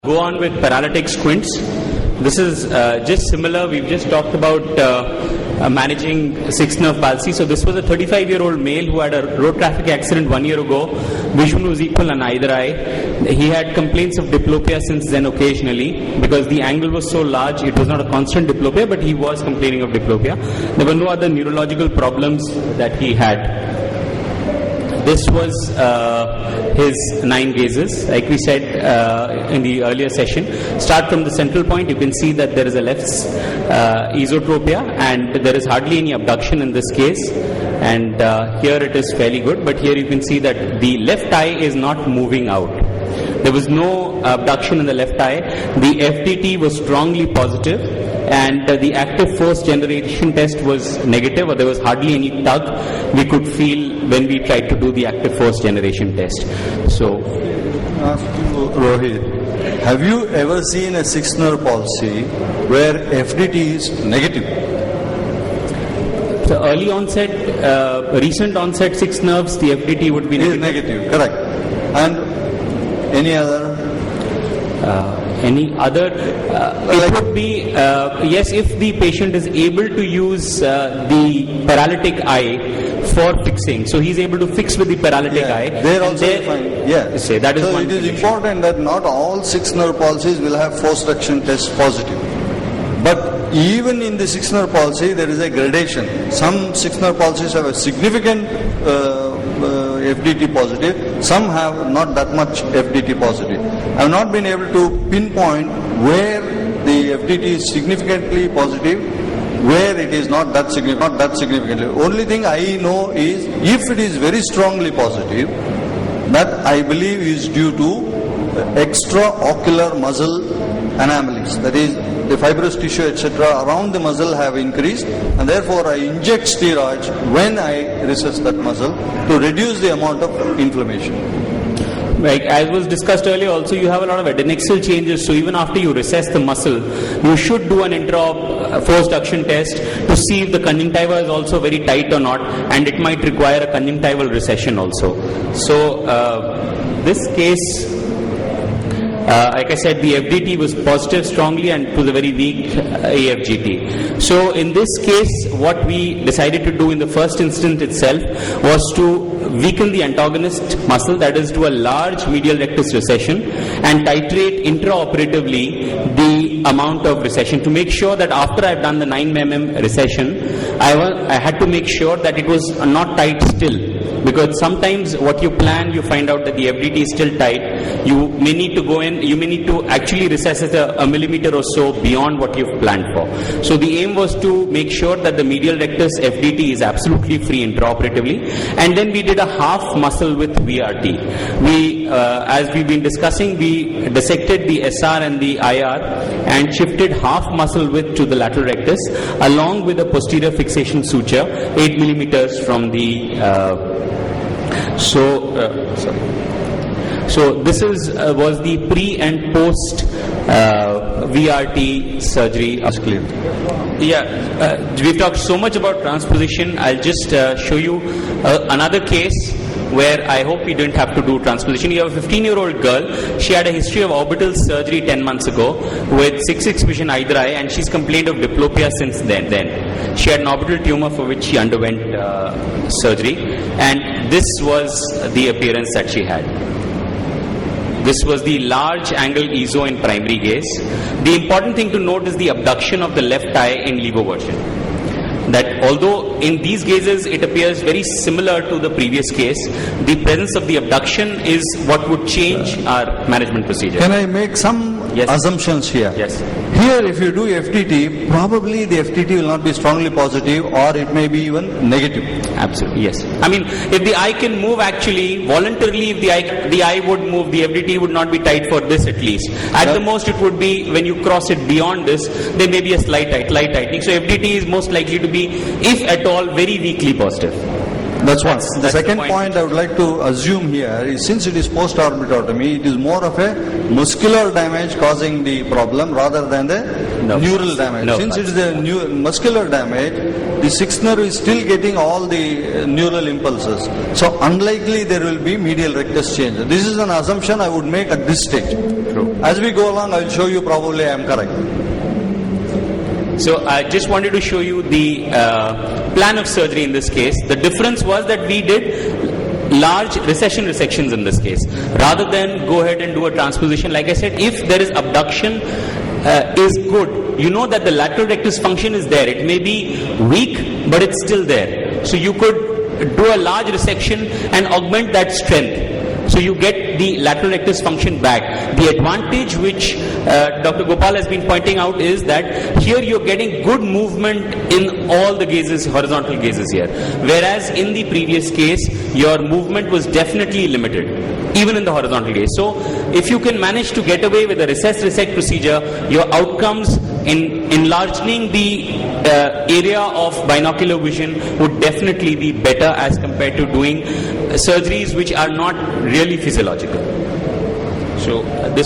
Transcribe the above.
Go on with paralytic squints. This is just similar. We've just talked about managing sixth nerve palsy. So this was a 35-year-old male who had a road traffic accident 1 year ago. Vision was equal on either eye. He had complaints of diplopia since then occasionally because the angle was so large. It was not a constant diplopia, but he was complaining of diplopia. There were no other neurological problems that he had. This was his 9 gazes, like we said in the earlier session. Start from the central point. You can see that there is a left esotropia and there is hardly any abduction in this case. And here it is fairly good, but here you can see that the left eye is not moving out. There was no abduction in the left eye. The FDT was strongly positive, and the active force generation test was negative, or there was hardly any tug we could feel when we tried to do the active force generation test. So, ask you, Rohit, have you ever seen a sixth nerve palsy where FDT is negative? So early onset, recent onset sixth nerves, the FDT would be negative. Negative, correct. And any other? It would be, yes, if the patient is able to use the paralytic eye for fixing. So he's able to fix with the paralytic eye. They're also fine. Yeah. Say, that is so one it is condition. important that not all sixth nerve palsies will have force reduction test positive. But even in the sixth nerve palsy, there is a gradation. Some sixth nerve palsies have a significant FDT positive. Some have not that much FDT positive. I have not been able to pinpoint where the FDT is significantly positive, where it is not that significantly. Only thing I know is if it is very strongly positive, that I believe is due to extraocular muscle anomalies. That is, the fibrous tissue, etc., around the muscle have increased, and therefore I inject steroids when I recess that muscle to reduce the amount of inflammation. Like as was discussed earlier, also you have a lot of adnexal changes. So even after you recess the muscle, you should do an intra-op force reduction test to see if the conjunctiva is also very tight or not, and it might require a conjunctival recession also. So this case, like I said, the FDT was positive strongly and to the very weak AFGT. So in this case, what we decided to do in the first instance itself was to weaken the antagonist muscle, that is to a large medial rectus recession, and titrate intraoperatively the amount of recession to make sure that after I've done the 9 mm recession, I had to make sure that it was not tight still. Because sometimes what you plan, you find out that the FDT is still tight. You may need to go in, you may need to actually recess it a millimeter or so beyond what you've planned for. So the aim was to make sure that the medial rectus FDT is absolutely free intraoperatively. And then we did a half muscle with VRT. We, as we've been discussing, we dissected the SR and the IR and shifted half muscle width to the lateral rectus along with a posterior fixation suture 8 millimeters from the So this was the pre and post VRT surgery. Clear. Yeah, we've talked so much about transposition. I'll just show you another case where I hope we didn't have to do transposition. You have a 15-year-old girl. She had a history of orbital surgery 10 months ago with 6/6 vision either eye, and she's complained of diplopia since then. She had an orbital tumor for which she underwent surgery, and this was the appearance that she had. This was the large angle ESO in primary gaze. The important thing to note is the abduction of the left eye in levo version. That although in these gazes it appears very similar to the previous case, the presence of the abduction is what would change our management procedure. Can I make some assumptions here? Yes. Here, if you do FTT, probably the FTT will not be strongly positive, or it may be even negative. Absolutely, yes. I mean, if the eye can move actually, voluntarily, if the eye would move, the FDT would not be tight for this at least. At the most, it would be, when you cross it beyond this, there may be a slight tightening. So FDT is most likely to be, if at all, very weakly positive. That's one. That's The second the point I would like to assume here is, since it is post-orbitotomy, it is more of a muscular damage causing the problem rather than the No. neural damage. No. Since it is a muscular damage, the sixth nerve is still getting all the neural impulses. So unlikely there will be medial rectus change. This is an assumption I would make at this stage. True. As we go along, I will show you probably I am correct. So I just wanted to show you the plan of surgery in this case. The difference was that we did large recession resections in this case. Rather than go ahead and do a transposition, like I said, if there is abduction is good, you know that the lateral rectus function is there. It may be weak, but it's still there. So you could do a large resection and augment that strength. So you get the lateral rectus function back. The advantage which Dr. Gopal has been pointing out is that here you're getting good movement in all the gazes, horizontal gazes here. Whereas in the previous case, your movement was definitely limited, even in the horizontal gaze. So if you can manage to get away with a recess resect procedure, your outcomes in enlarging the area of binocular vision would definitely be better as compared to doing surgeries which are not really physiological. So this